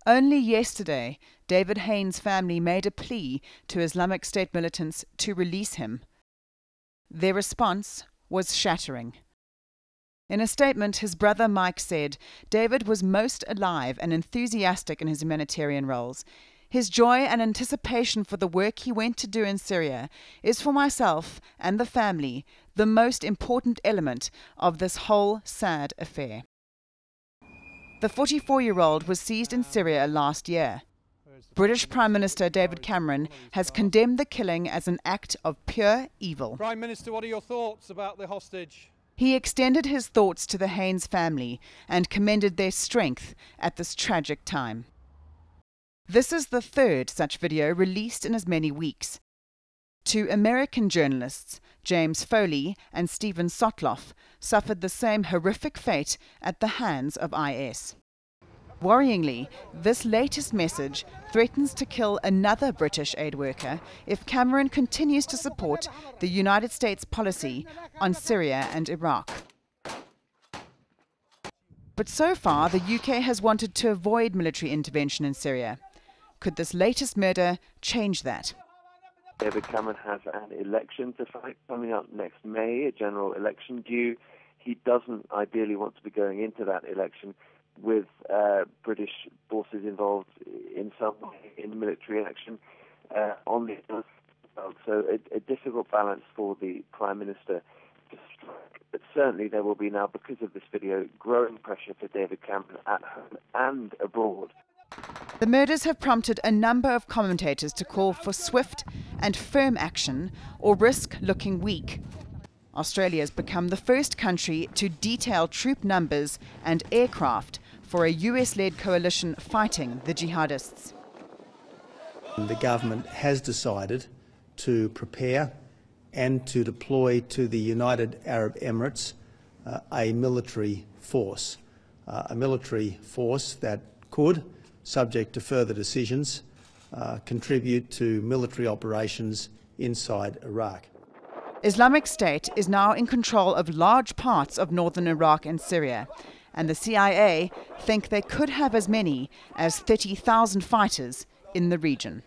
Only yesterday, David Haines' family made a plea to Islamic State militants to release him. Their response was shattering. In a statement, his brother Mike said David was most alive and enthusiastic in his humanitarian roles. His joy and anticipation for the work he went to do in Syria is for myself and the family the most important element of this whole sad affair. The 44-year-old was seized in Syria last year. British Prime Minister David Cameron has condemned the killing as an act of pure evil. Prime Minister, what are your thoughts about the hostage? He extended his thoughts to the Haines family and commended their strength at this tragic time. This is the third such video released in as many weeks. Two American journalists, James Foley and Stephen Sotloff, suffered the same horrific fate at the hands of IS. Worryingly, this latest message threatens to kill another British aid worker if Cameron continues to support the United States policy on Syria and Iraq. But so far, the UK has wanted to avoid military intervention in Syria. Could this latest murder change that? David Cameron has an election to fight coming up next May, a general election due. He doesn't ideally want to be going into that election with British forces involved in some way in military action on the other side. So a difficult balance for the Prime Minister to strike. But certainly there will be now, because of this video, growing pressure for David Cameron at home and abroad. The murders have prompted a number of commentators to call for swift and firm action or risk looking weak. Australia has become the first country to detail troop numbers and aircraft for a US-led coalition fighting the jihadists. The government has decided to prepare and to deploy to the United Arab Emirates a military force that could, subject to further decisions, contribute to military operations inside Iraq. Islamic State is now in control of large parts of northern Iraq and Syria, and the CIA think they could have as many as 30,000 fighters in the region.